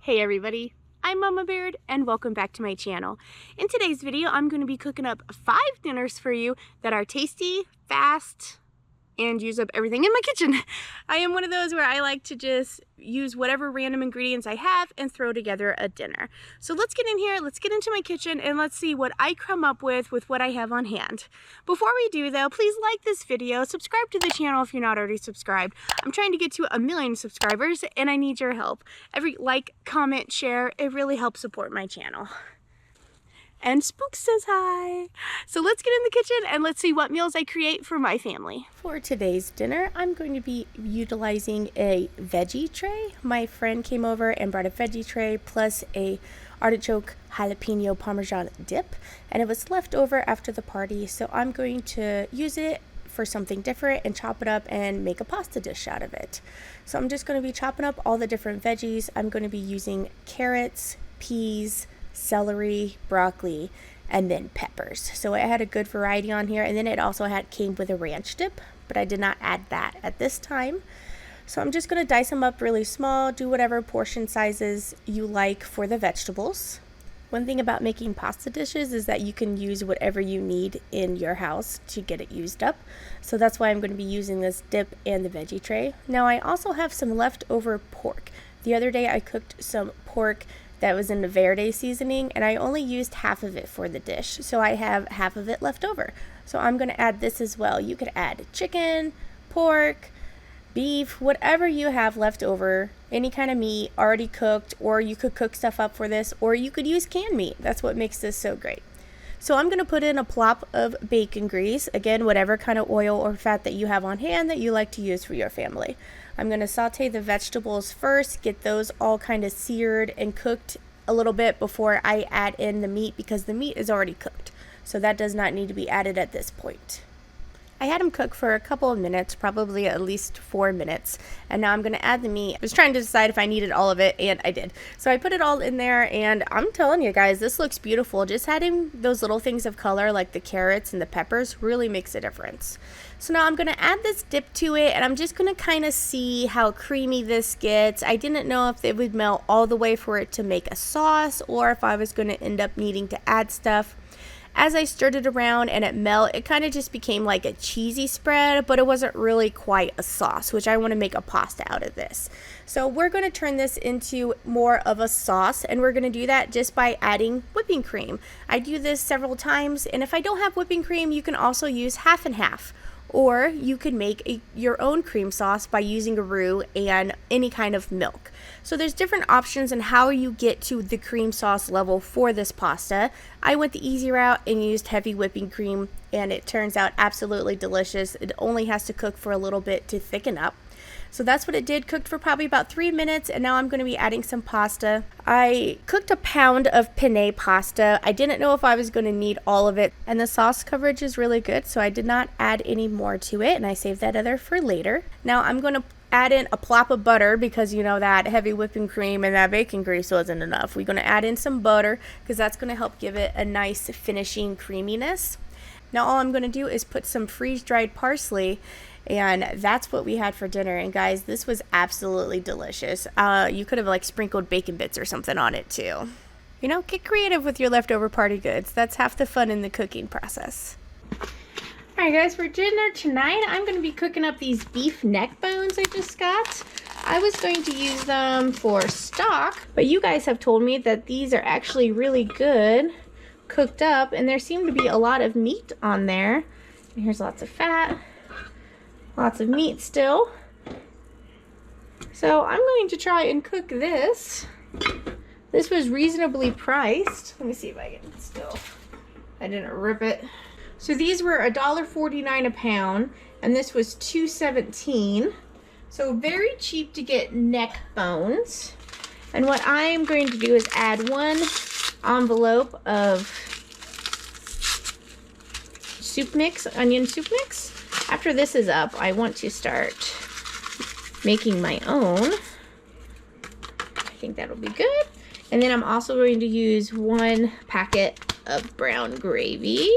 Hey everybody, I'm Mama Baird and welcome back to my channel. In today's video, I'm going to be cooking up 5 dinners for you that are tasty, fast, and use up everything in my kitchen. I am one of those where I like to just use whatever random ingredients I have and throw together a dinner. So let's get in here, let's get into my kitchen, and let's see what I come up with what I have on hand. Before we do though, please like this video, subscribe to the channel if you're not already subscribed. I'm trying to get to 1 million subscribers and I need your help. Every like, comment, share, it really helps support my channel. And Spook says hi. So let's get in the kitchen and let's see what meals I create for my family. For today's dinner, I'm going to be utilizing a veggie tray. My friend came over and brought a veggie tray plus a artichoke jalapeno parmesan dip, and it was left over after the party, so I'm going to use it for something different and chop it up and make a pasta dish out of it. So I'm just going to be chopping up all the different veggies. I'm going to be using carrots, peas, celery, broccoli, and then peppers. So I had a good variety on here, and then it also came with a ranch dip, but I did not add that at this time. So I'm just going to dice them up really small, do whatever portion sizes you like for the vegetables. One thing about making pasta dishes is that you can use whatever you need in your house to get it used up. So that's why I'm going to be using this dip and the veggie tray. Now I also have some leftover pork. The other day I cooked some pork that was in the Verde seasoning, and I only used half of it for the dish, so I have half of it left over. So I'm going to add this as well. You could add chicken, pork, beef, whatever you have left over, any kind of meat already cooked, or you could cook stuff up for this, or you could use canned meat. That's what makes this so great. So I'm going to put in a plop of bacon grease, again whatever kind of oil or fat that you have on hand that you like to use for your family. I'm going to saute the vegetables first, get those all kind of seared and cooked a little bit before I add in the meat, because the meat is already cooked. So that does not need to be added at this point. I had them cook for a couple of minutes, probably at least 4 minutes, and now I'm going to add the meat. I was trying to decide if I needed all of it, and I did. So I put it all in there, and I'm telling you guys, this looks beautiful. Just adding those little things of color like the carrots and the peppers really makes a difference. So now I'm going to add this dip to it, and I'm just going to kind of see how creamy this gets. I didn't know if it would melt all the way for it to make a sauce, or if I was going to end up needing to add stuff. As I stirred it around and it melted, it kind of just became like a cheesy spread, but it wasn't really quite a sauce, which I want to make a pasta out of this. So we're going to turn this into more of a sauce, and we're going to do that just by adding whipping cream. I do this several times, and if I don't have whipping cream, you can also use half and half. Or you could make your own cream sauce by using a roux and any kind of milk. So there's different options on how you get to the cream sauce level for this pasta. I went the easy route and used heavy whipping cream, and it turns out absolutely delicious. It only has to cook for a little bit to thicken up. So that's what it did, cooked for probably about 3 minutes, and now I'm going to be adding some pasta. I cooked 1 pound of penne pasta. I didn't know if I was going to need all of it, and the sauce coverage is really good, so I did not add any more to it, and I saved that other for later. Now I'm going to add in a plop of butter, because you know that heavy whipping cream and that bacon grease wasn't enough. We're going to add in some butter, because that's going to help give it a nice finishing creaminess. Now all I'm going to do is put some freeze-dried parsley, and that's what we had for dinner. And guys, this was absolutely delicious. You could have like sprinkled bacon bits or something on it too. You know, get creative with your leftover party goods. That's half the fun in the cooking process. Alright guys, for dinner tonight, I'm going to be cooking up these beef neck bones I just got. I was going to use them for stock, but you guys have told me that these are actually really good cooked up, and there seemed to be a lot of meat on there. And here's lots of fat. Lots of meat still. So I'm going to try and cook this. This was reasonably priced. Let me see if I can I didn't rip it. So these were $1.49 a pound, and this was $2.17. So very cheap to get neck bones. And what I am going to do is add 1 envelope of soup mix, onion soup mix. After this is up, I want to start making my own. I think that'll be good. And then I'm also going to use 1 packet of brown gravy.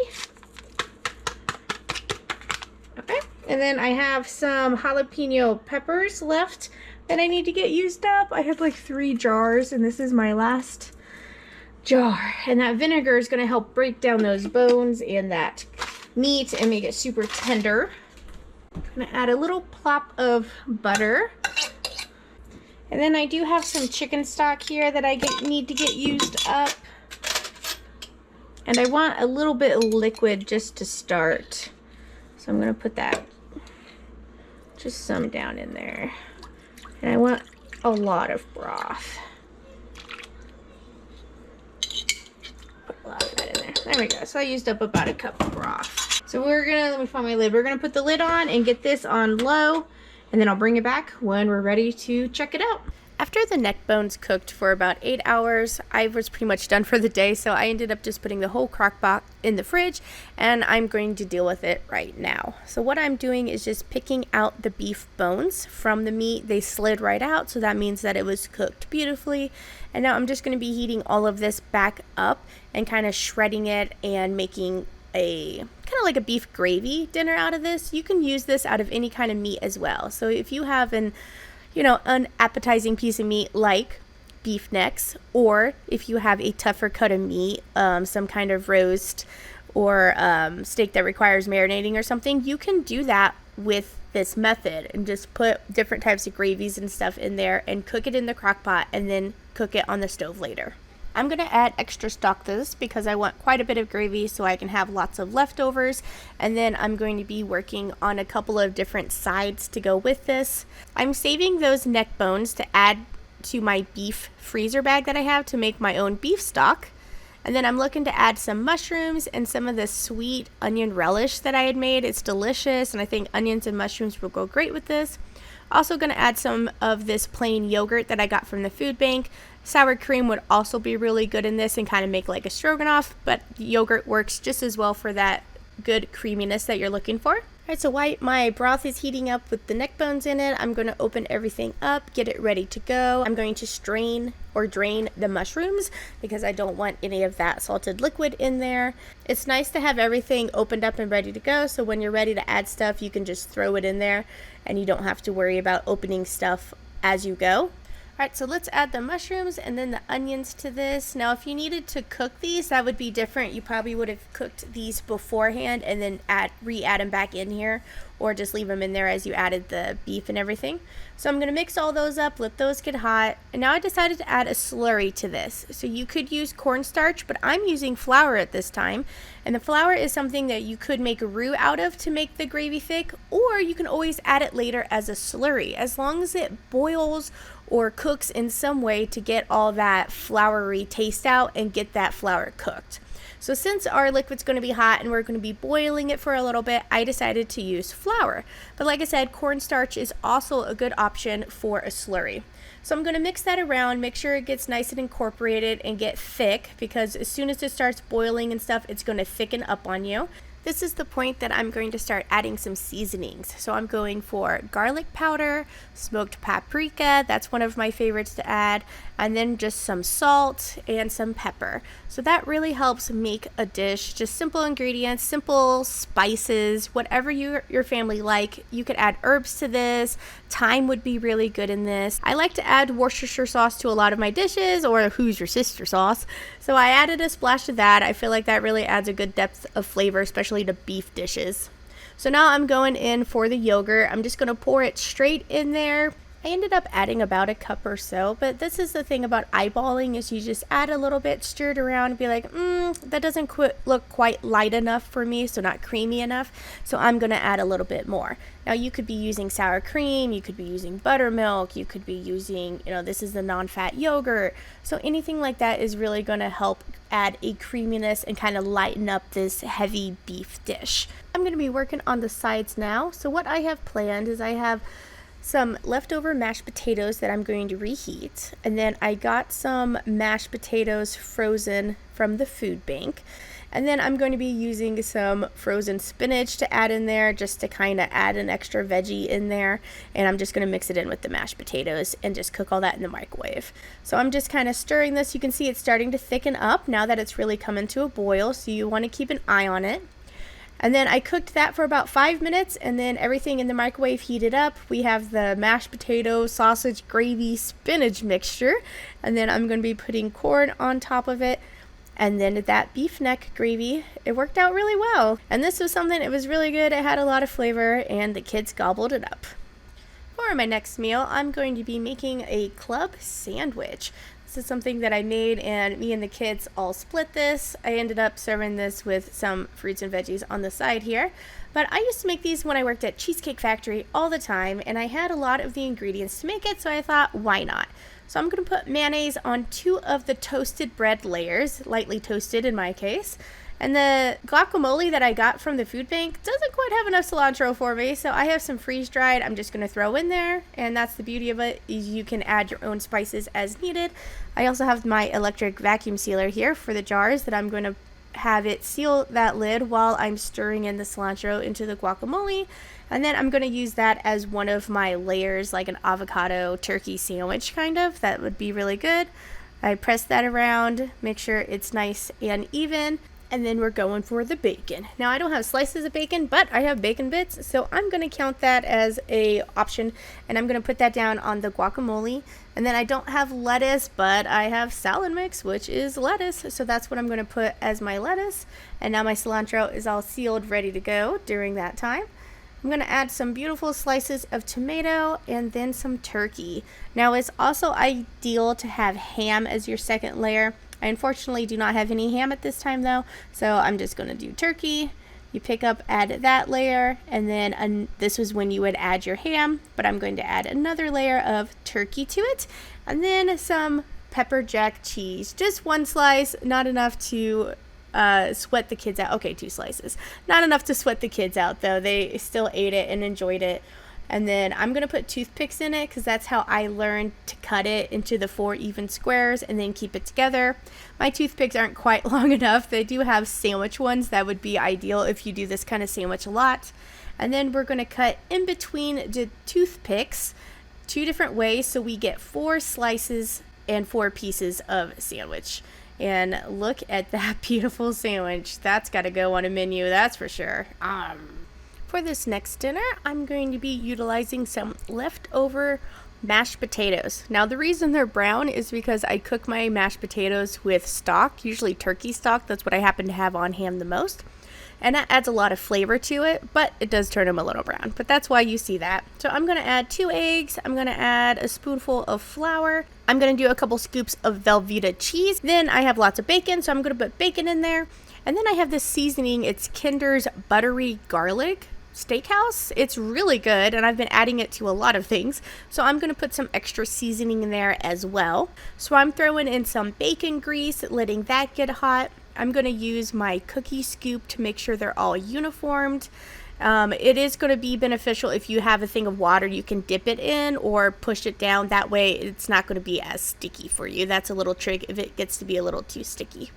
Okay. And then I have some jalapeno peppers left that I need to get used up. I have like 3 jars, and this is my last jar. And that vinegar is going to help break down those bones and that meat and make it super tender. I'm going to add a little plop of butter. And then I do have some chicken stock here that I need to get used up. And I want a little bit of liquid just to start. So I'm going to put that, just some down in there. And I want a lot of broth. Put a lot of that in there. There we go. So I used up about a cup of broth. So we're going to, let me find my lid. We're going to put the lid on and get this on low. And then I'll bring it back when we're ready to check it out. After the neck bones cooked for about 8 hours, I was pretty much done for the day, so I ended up just putting the whole crock pot in the fridge, and I'm going to deal with it right now. So what I'm doing is just picking out the beef bones from the meat. They slid right out, so that means that it was cooked beautifully. And now I'm just going to be heating all of this back up and kind of shredding it and making a kind of like a beef gravy dinner out of this. You can use this out of any kind of meat as well. So if you have an appetizing piece of meat like beef necks, or if you have a tougher cut of meat, some kind of roast or steak that requires marinating or something, you can do that with this method and just put different types of gravies and stuff in there and cook it in the crock pot and then cook it on the stove later. I'm going to add extra stock to this because I want quite a bit of gravy so I can have lots of leftovers, and then I'm going to be working on a couple of different sides to go with this. I'm saving those neck bones to add to my beef freezer bag that I have to make my own beef stock, and then I'm looking to add some mushrooms and some of this sweet onion relish that I had made. It's delicious, and I think onions and mushrooms will go great with this. Also going to add some of this plain yogurt that I got from the food bank. Sour cream would also be really good in this and kind of make like a stroganoff, but yogurt works just as well for that good creaminess that you're looking for. Alright, so while my broth is heating up with the neck bones in it, I'm going to open everything up, get it ready to go. I'm going to strain or drain the mushrooms because I don't want any of that salted liquid in there. It's nice to have everything opened up and ready to go, so when you're ready to add stuff, you can just throw it in there and you don't have to worry about opening stuff as you go. Alright, so let's add the mushrooms and then the onions to this. Now, if you needed to cook these, that would be different. You probably would have cooked these beforehand and then re-add them back in here, or just leave them in there as you added the beef and everything. So I'm going to mix all those up, let those get hot, and now I decided to add a slurry to this. So you could use cornstarch, but I'm using flour at this time, and the flour is something that you could make a roux out of to make the gravy thick, or you can always add it later as a slurry, as long as it boils or cooks in some way to get all that floury taste out and get that flour cooked. So since our liquid's going to be hot and we're going to be boiling it for a little bit, I decided to use flour. But like I said, cornstarch is also a good option for a slurry. So I'm going to mix that around, make sure it gets nice and incorporated and get thick, because as soon as it starts boiling and stuff, it's going to thicken up on you. This is the point that I'm going to start adding some seasonings. So I'm going for garlic powder, smoked paprika, that's one of my favorites to add, and then just some salt and some pepper. So that really helps make a dish, just simple ingredients, simple spices, whatever your family like. You could add herbs to this. Thyme would be really good in this. I like to add Worcestershire sauce to a lot of my dishes, or Who's Your Sister sauce. So I added a splash of that. I feel like that really adds a good depth of flavor, especially to beef dishes. So now I'm going in for the yogurt. I'm just going to pour it straight in there. I ended up adding about a cup or so, but this is the thing about eyeballing, is you just add a little bit, stir it around, and be like, that doesn't look quite light enough for me, so not creamy enough, so I'm going to add a little bit more. Now you could be using sour cream, you could be using buttermilk, you could be using, this is the non-fat yogurt, so anything like that is really going to help add a creaminess and kind of lighten up this heavy beef dish. I'm going to be working on the sides now, so what I have planned is I have some leftover mashed potatoes that I'm going to reheat, and then I got some mashed potatoes frozen from the food bank, and then I'm going to be using some frozen spinach to add in there, just to kind of add an extra veggie in there, and I'm just going to mix it in with the mashed potatoes and just cook all that in the microwave. So I'm just kind of stirring this. You can see it's starting to thicken up now that it's really coming to a boil, so you want to keep an eye on it. And then I cooked that for about 5 minutes, and then everything in the microwave heated up. We have the mashed potato, sausage, gravy, spinach mixture, and then I'm going to be putting corn on top of it. And then that beef neck gravy, it worked out really well. And this was something, it was really good. It had a lot of flavor, and the kids gobbled it up. For my next meal, I'm going to be making a club sandwich. This is something that I made, and me and the kids all split this. I ended up serving this with some fruits and veggies on the side here. But I used to make these when I worked at Cheesecake Factory all the time, and I had a lot of the ingredients to make it, so I thought, why not? So I'm going to put mayonnaise on 2 of the toasted bread layers, lightly toasted in my case. And the guacamole that I got from the food bank doesn't quite have enough cilantro for me, so I have some freeze-dried I'm just going to throw in there, and that's the beauty of it, is you can add your own spices as needed. I also have my electric vacuum sealer here for the jars that I'm going to have it seal that lid while I'm stirring in the cilantro into the guacamole, and then I'm going to use that as one of my layers, like an avocado turkey sandwich kind of. That would be really good. I press that around, make sure it's nice and even. And then we're going for the bacon. Now I don't have slices of bacon, but I have bacon bits, so I'm going to count that as a option, and I'm going to put that down on the guacamole. And then I don't have lettuce, but I have salad mix, which is lettuce, so that's what I'm going to put as my lettuce. And now my cilantro is all sealed, ready to go during that time. I'm going to add some beautiful slices of tomato and then some turkey. Now it's also ideal to have ham as your second layer. I unfortunately do not have any ham at this time though, so I'm just going to do turkey. You pick up, add that layer, and then this was when you would add your ham, but I'm going to add another layer of turkey to it, and then some pepper jack cheese. Just 1 slice, not enough to sweat the kids out. Okay, 2 slices. Not enough to sweat the kids out though. They still ate it and enjoyed it. And then I'm going to put toothpicks in it because that's how I learned to cut it into the 4 even squares and then keep it together. My toothpicks aren't quite long enough. They do have sandwich ones. That would be ideal if you do this kind of sandwich a lot. And then we're going to cut in between the toothpicks 2 different ways so we get 4 slices and 4 pieces of sandwich. And look at that beautiful sandwich. That's got to go on a menu, that's for sure. For this next dinner, I'm going to be utilizing some leftover mashed potatoes. Now the reason they're brown is because I cook my mashed potatoes with stock, usually turkey stock. That's what I happen to have on hand the most. And that adds a lot of flavor to it, but it does turn them a little brown. But that's why you see that. So I'm going to add 2 eggs. I'm going to add a spoonful of flour. I'm going to do a couple scoops of Velveeta cheese. Then I have lots of bacon, so I'm going to put bacon in there. And then I have this seasoning. It's Kinder's Buttery Garlic Steakhouse. It's really good, and I've been adding it to a lot of things, so I'm going to put some extra seasoning in there as well. So I'm throwing in some bacon grease, letting that get hot. I'm going to use my cookie scoop to make sure they're all uniformed. It is going to be beneficial if you have a thing of water you can dip it in or push it down. That way it's not going to be as sticky for you. That's a little trick if it gets to be a little too sticky.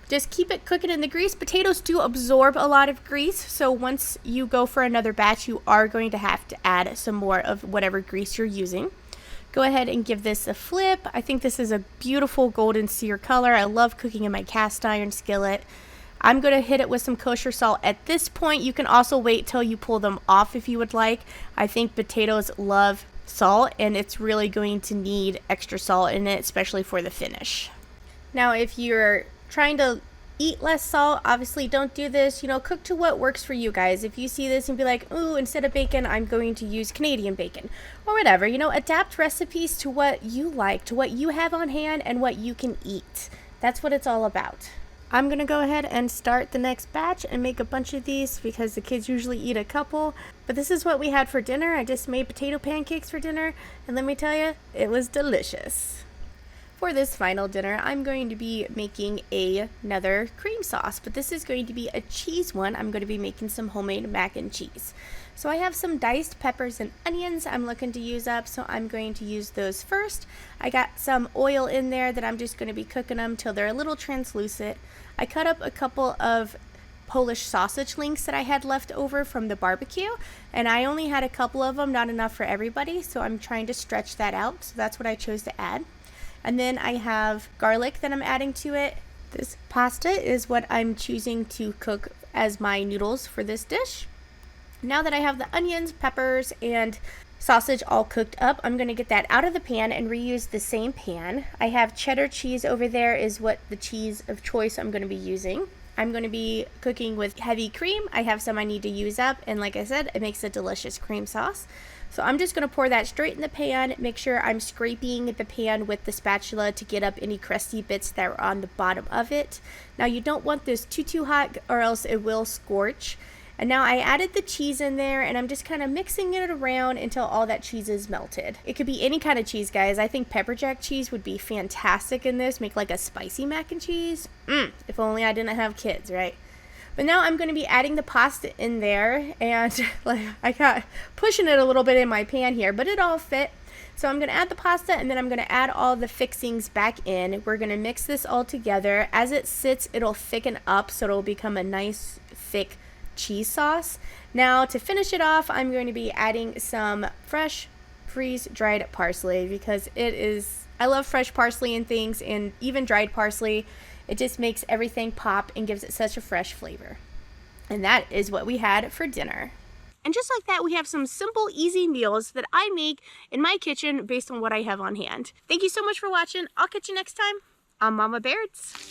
Just keep it cooking in the grease. Potatoes do absorb a lot of grease, so once you go for another batch, you are going to have to add some more of whatever grease you're using. Go ahead and give this a flip. I think this is a beautiful golden sear color. I love cooking in my cast iron skillet. I'm going to hit it with some kosher salt. At this point, you can also wait till you pull them off if you would like. I think potatoes love salt, and it's really going to need extra salt in it, especially for the finish. Now, if you're trying to eat less salt, obviously don't do this. Cook to what works for you guys. If you see this and be like, ooh, instead of bacon, I'm going to use Canadian bacon or whatever, adapt recipes to what you like, to what you have on hand and what you can eat. That's what it's all about. I'm going to go ahead and start the next batch and make a bunch of these because the kids usually eat a couple. But this is what we had for dinner. I just made potato pancakes for dinner, and let me tell you, it was delicious. For this final dinner, I'm going to be making another cream sauce, but this is going to be a cheese one. I'm going to be making some homemade mac and cheese. So I have some diced peppers and onions I'm looking to use up, so I'm going to use those first. I got some oil in there that I'm just going to be cooking them till they're a little translucent. I cut up a couple of Polish sausage links that I had left over from the barbecue, and I only had a couple of them, not enough for everybody, so I'm trying to stretch that out, so that's what I chose to add. And then I have garlic that I'm adding to it. This pasta is what I'm choosing to cook as my noodles for this dish. Now that I have the onions, peppers, and sausage all cooked up, I'm going to get that out of the pan and reuse the same pan. I have cheddar cheese over there, is what the cheese of choice I'm going to be using. I'm going to be cooking with heavy cream. I have some I need to use up, and like I said, it makes a delicious cream sauce. So I'm just going to pour that straight in the pan. Make sure I'm scraping the pan with the spatula to get up any crusty bits that are on the bottom of it. Now you don't want this too hot or else it will scorch. And now I added the cheese in there, and I'm just kind of mixing it around until all that cheese is melted. It could be any kind of cheese, guys. I think pepper jack cheese would be fantastic in this. Make like a spicy mac and cheese. If only I didn't have kids, right? But now I'm going to be adding the pasta in there, and like I got pushing it a little bit in my pan here, but it all fit. So I'm going to add the pasta, and then I'm going to add all the fixings back in. We're going to mix this all together. As it sits, it'll thicken up, so it'll become a nice thick cheese sauce. Now to finish it off, I'm going to be adding some fresh freeze-dried parsley, because I love fresh parsley and things, and even dried parsley. It just makes everything pop and gives it such a fresh flavor. And that is what we had for dinner. And just like that, we have some simple, easy meals that I make in my kitchen based on what I have on hand. Thank you so much for watching. I'll catch you next time on Mama Baird's.